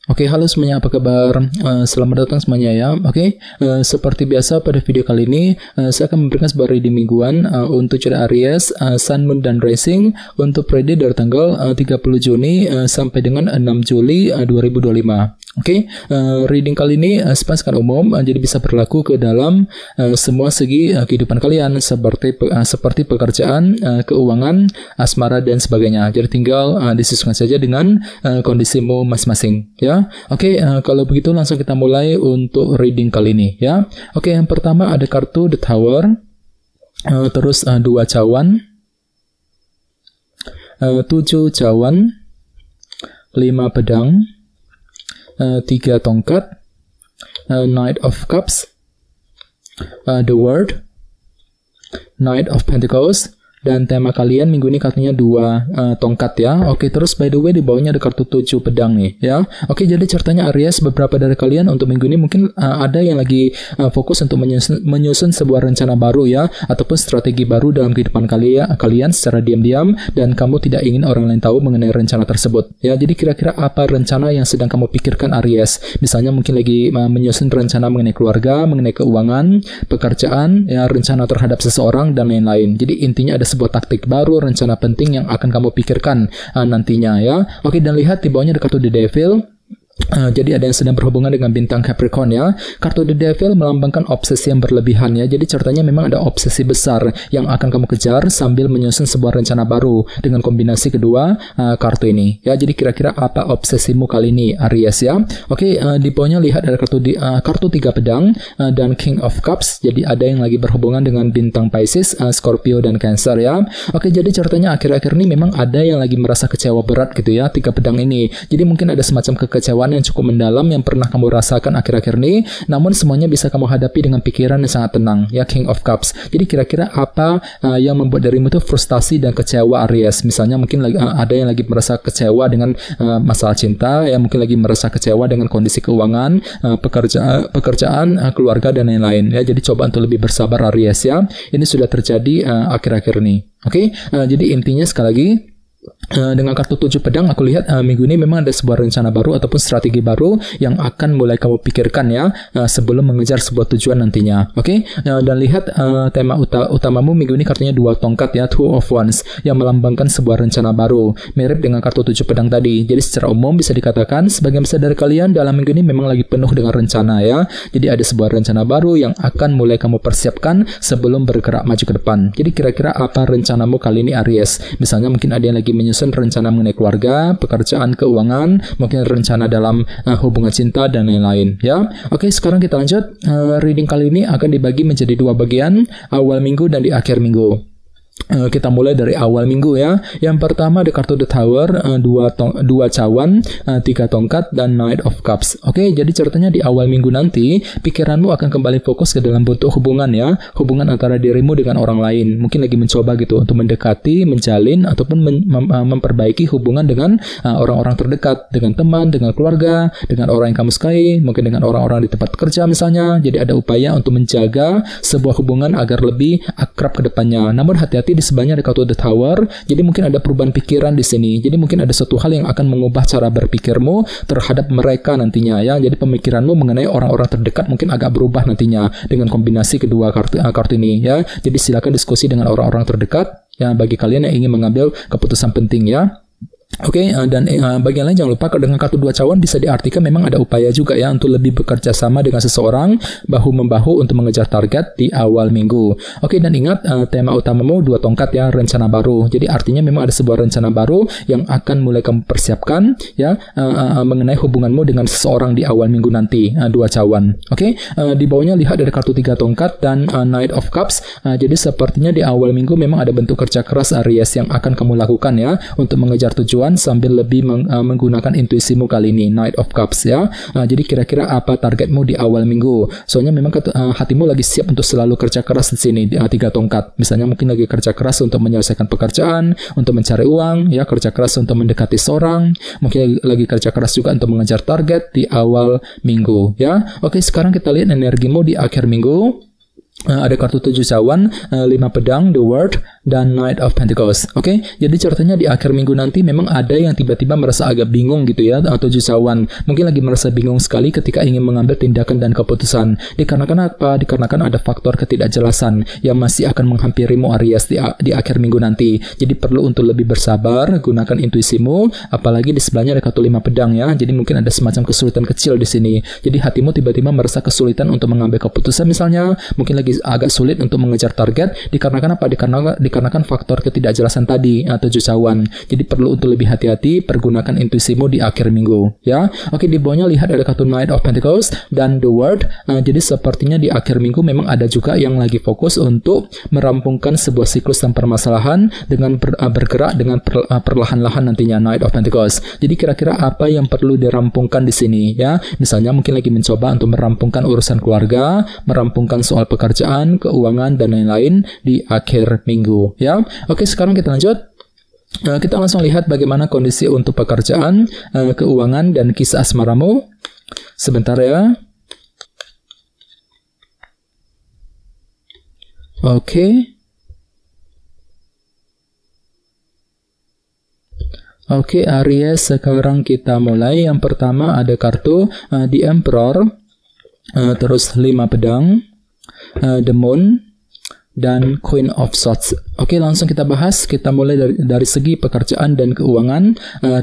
Oke, halo semuanya, apa kabar? Selamat datang semuanya ya. Oke, seperti biasa pada video kali ini saya akan memberikan sebuah reading mingguan untuk zodiak Aries, Sun, Moon, dan Rising untuk periode dari tanggal 30 Juni sampai dengan 6 Juli 2025. Oke, reading kali ini sifatnya umum, jadi bisa berlaku ke dalam semua segi kehidupan kalian seperti pekerjaan, keuangan, asmara, dan sebagainya. Jadi tinggal disesuaikan saja dengan kondisimu masing-masing ya. Oke, kalau begitu langsung kita mulai untuk reading kali ini ya. Oke, yang pertama ada kartu The Tower, terus 2 cawan, 7 cawan, 5 pedang, 3 tongkat, Knight of Cups, The World, Knight of Pentacles. Dan tema kalian minggu ini kartunya 2 tongkat ya. Oke, terus by the way di bawahnya ada kartu 7 pedang nih ya. Oke, jadi ceritanya Aries, beberapa dari kalian untuk minggu ini mungkin ada yang lagi fokus untuk menyusun sebuah rencana baru ya, ataupun strategi baru dalam kehidupan kalian secara diam-diam, dan kamu tidak ingin orang lain tahu mengenai rencana tersebut ya. Jadi kira-kira apa rencana yang sedang kamu pikirkan Aries? Misalnya mungkin lagi menyusun rencana mengenai keluarga, mengenai keuangan, pekerjaan ya, rencana terhadap seseorang dan lain-lain. Jadi intinya ada sebuah taktik baru, rencana penting yang akan kamu pikirkan nantinya ya. Oke, dan lihat di bawahnya ada kartu The Devil. Jadi ada yang sedang berhubungan dengan bintang Capricorn ya. Kartu The Devil melambangkan obsesi yang berlebihan ya. Jadi ceritanya memang ada obsesi besar yang akan kamu kejar sambil menyusun sebuah rencana baru dengan kombinasi kedua kartu ini ya. Jadi kira-kira apa obsesimu kali ini Aries ya. Oke, di bawahnya lihat ada kartu 3 pedang dan King of Cups. Jadi ada yang lagi berhubungan dengan bintang Pisces, Scorpio, dan Cancer ya. Oke, jadi ceritanya akhir-akhir ini memang ada yang lagi merasa kecewa berat gitu ya, 3 pedang ini. Jadi mungkin ada semacam kekecewaan yang cukup mendalam yang pernah kamu rasakan akhir-akhir ini, namun semuanya bisa kamu hadapi dengan pikiran yang sangat tenang ya, King of Cups. Jadi kira-kira apa yang membuat dirimu itu frustasi dan kecewa Aries? Misalnya mungkin ada yang lagi merasa kecewa dengan masalah cinta ya, mungkin lagi merasa kecewa dengan kondisi keuangan, pekerjaan, keluarga, dan lain-lain ya. Jadi coba untuk lebih bersabar Aries ya. Ini sudah terjadi akhir-akhir ini. Oke, jadi intinya sekali lagi, dengan kartu 7 pedang aku lihat minggu ini memang ada sebuah rencana baru ataupun strategi baru yang akan mulai kamu pikirkan ya, sebelum mengejar sebuah tujuan nantinya. Oke, dan lihat tema utamamu minggu ini kartunya 2 tongkat ya, Two of Wands, yang melambangkan sebuah rencana baru, mirip dengan kartu 7 pedang tadi. Jadi secara umum bisa dikatakan sebagian besar dari kalian dalam minggu ini memang lagi penuh dengan rencana ya. Jadi ada sebuah rencana baru yang akan mulai kamu persiapkan sebelum bergerak maju ke depan. Jadi kira-kira apa rencanamu kali ini Aries? Misalnya mungkin ada yang lagi menyusun rencana mengenai keluarga, pekerjaan, keuangan, mungkin rencana dalam hubungan cinta, dan lain-lain ya. Oke, sekarang kita lanjut. Reading kali ini akan dibagi menjadi 2 bagian, awal minggu dan di akhir minggu. Kita mulai dari awal minggu ya. Yang pertama ada kartu The Tower, 2 cawan, 3 tongkat, dan Knight of Cups. Oke, jadi ceritanya di awal minggu nanti pikiranmu akan kembali fokus ke dalam bentuk hubungan ya, hubungan antara dirimu dengan orang lain. Mungkin lagi mencoba gitu untuk mendekati, menjalin, ataupun memperbaiki hubungan dengan orang-orang terdekat, dengan teman, dengan keluarga, dengan orang yang kamu sukai, mungkin dengan orang-orang di tempat kerja misalnya. Jadi ada upaya untuk menjaga sebuah hubungan agar lebih akrab ke depannya. Namun hati-hati, di sebelahnya ada kartu The Tower. Jadi mungkin ada perubahan pikiran di sini. Jadi mungkin ada suatu hal yang akan mengubah cara berpikirmu terhadap mereka nantinya ya. Jadi pemikiranmu mengenai orang-orang terdekat mungkin agak berubah nantinya dengan kombinasi kedua kartu ini ya. Jadi silakan diskusi dengan orang-orang terdekat ya, bagi kalian yang ingin mengambil keputusan penting ya. Oke, dan bagian lain jangan lupa dengan kartu 2 cawan bisa diartikan memang ada upaya juga ya untuk lebih bekerja sama dengan seseorang, bahu-membahu untuk mengejar target di awal minggu. Oke, dan ingat tema utamamu 2 tongkat ya, rencana baru. Jadi artinya memang ada sebuah rencana baru yang akan mulai kamu persiapkan ya, mengenai hubunganmu dengan seseorang di awal minggu nanti, 2 cawan. Oke, di bawahnya lihat ada kartu 3 tongkat dan Knight of Cups. Jadi sepertinya di awal minggu memang ada bentuk kerja keras Aries yang akan kamu lakukan ya untuk mengejar tujuan sambil lebih menggunakan intuisimu kali ini, Knight of Cups ya. Jadi kira-kira apa targetmu di awal minggu? Soalnya memang hatimu lagi siap untuk selalu kerja keras di sini, 3 tongkat. Misalnya mungkin lagi kerja keras untuk menyelesaikan pekerjaan, untuk mencari uang ya, kerja keras untuk mendekati seorang, mungkin lagi kerja keras juga untuk mengejar target di awal minggu ya. Oke, sekarang kita lihat energimu di akhir minggu. Ada kartu 7 cawan, 5 pedang, The World, dan Knight of Pentacles. Oke, jadi ceritanya di akhir minggu nanti memang ada yang tiba-tiba merasa agak bingung gitu ya, atau jusawan. Mungkin lagi merasa bingung sekali ketika ingin mengambil tindakan dan keputusan. Dikarenakan apa? Dikarenakan ada faktor ketidakjelasan yang masih akan menghampirimu Aries di akhir minggu nanti. Jadi perlu untuk lebih bersabar, gunakan intuisimu, apalagi di sebelahnya ada kartu 5 pedang ya. Jadi mungkin ada semacam kesulitan kecil di sini. Jadi hatimu tiba-tiba merasa kesulitan untuk mengambil keputusan misalnya, mungkin lagi agak sulit untuk mengejar target. Dikarenakan apa? Dikarenakan faktor ketidakjelasan tadi atau jusawan. Jadi perlu untuk lebih hati-hati, pergunakan intuisimu di akhir minggu ya. Oke, di bawahnya lihat ada kartu Knight of Pentacles dan The World. Jadi sepertinya di akhir minggu memang ada juga yang lagi fokus untuk merampungkan sebuah siklus dan permasalahan dengan bergerak dengan perlahan-lahan nantinya, Knight of Pentacles. Jadi kira-kira apa yang perlu dirampungkan di sini ya? Misalnya mungkin lagi mencoba untuk merampungkan urusan keluarga, merampungkan soal pekerjaan, keuangan dan lain-lain di akhir minggu ya. Oke, sekarang kita lanjut. Kita langsung lihat bagaimana kondisi untuk pekerjaan, keuangan dan kisah asmaramu. Sebentar ya. Oke, Aries, sekarang kita mulai. Yang pertama ada kartu The Emperor, terus 5 pedang, The Moon, dan Queen of Swords. Oke, langsung kita bahas. Kita mulai dari segi pekerjaan dan keuangan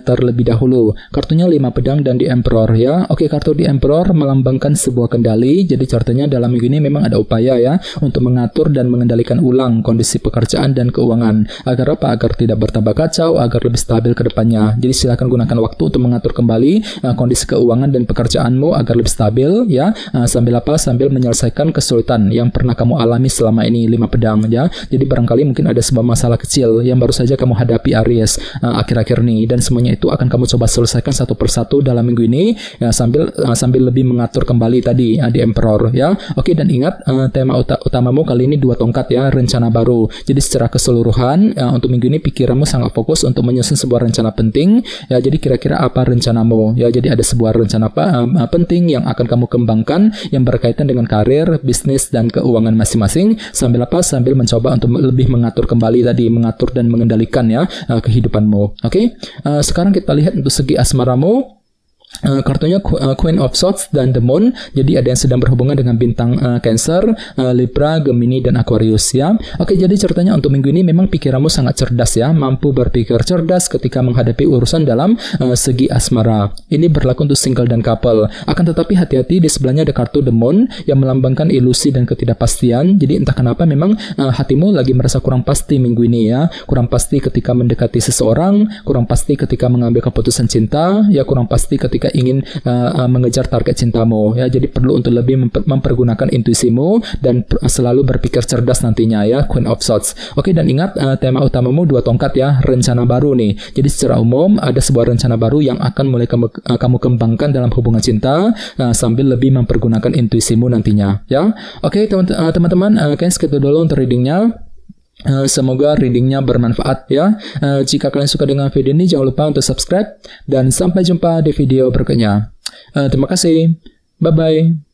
terlebih dahulu. Kartunya 5 pedang dan The Emperor ya. Oke, kartu The Emperor melambangkan sebuah kendali. Jadi cartanya dalam minggu ini memang ada upaya ya untuk mengatur dan mengendalikan ulang kondisi pekerjaan dan keuangan. Agar apa? Agar tidak bertambah kacau, agar lebih stabil ke depannya. Jadi silakan gunakan waktu untuk mengatur kembali kondisi keuangan dan pekerjaanmu agar lebih stabil ya. Sambil apa? Sambil menyelesaikan kesulitan yang pernah kamu alami selama ini, 5 pedang ya. Jadi barangkali mungkin ada sebuah masalah kecil yang baru saja kamu hadapi Aries akhir-akhir ini, dan semuanya itu akan kamu coba selesaikan satu persatu dalam minggu ini ya, sambil lebih mengatur kembali tadi di Emperor ya. Oke, dan ingat tema utamamu kali ini 2 tongkat ya, rencana baru. Jadi secara keseluruhan untuk minggu ini pikiranmu sangat fokus untuk menyusun sebuah rencana penting ya. Jadi kira-kira apa rencanamu ya? Jadi ada sebuah rencana penting yang akan kamu kembangkan yang berkaitan dengan karir, bisnis dan keuangan masing-masing. Sambil apa? Sambil mencoba untuk lebih mengatur kembali tadi, mengatur dan mengendalikan ya kehidupanmu. Oke, sekarang kita lihat untuk segi asmaramu. Kartunya Queen of Swords dan The Moon. Jadi ada yang sedang berhubungan dengan bintang Cancer, Libra, Gemini dan Aquarius ya. Oke, jadi ceritanya untuk minggu ini memang pikiranmu sangat cerdas ya, mampu berpikir cerdas ketika menghadapi urusan dalam segi asmara. Ini berlaku untuk single dan couple. Akan tetapi hati-hati, di sebelahnya ada kartu The Moon yang melambangkan ilusi dan ketidakpastian. Jadi entah kenapa memang hatimu lagi merasa kurang pasti minggu ini ya. Kurang pasti ketika mendekati seseorang, kurang pasti ketika mengambil keputusan cinta ya, kurang pasti ketika ingin mengejar target cintamu ya. Jadi perlu untuk lebih mempergunakan intuisimu dan selalu berpikir cerdas nantinya ya, Queen of Swords. Oke, dan ingat tema utamamu 2 tongkat ya, rencana baru nih. Jadi secara umum ada sebuah rencana baru yang akan mulai kamu kembangkan dalam hubungan cinta sambil lebih mempergunakan intuisimu nantinya ya. Oke, teman-teman, kayaknya segitu dulu untuk readingnya. Semoga readingnya bermanfaat ya. Jika kalian suka dengan video ini, jangan lupa untuk subscribe dan sampai jumpa di video berikutnya. Terima kasih. Bye-bye.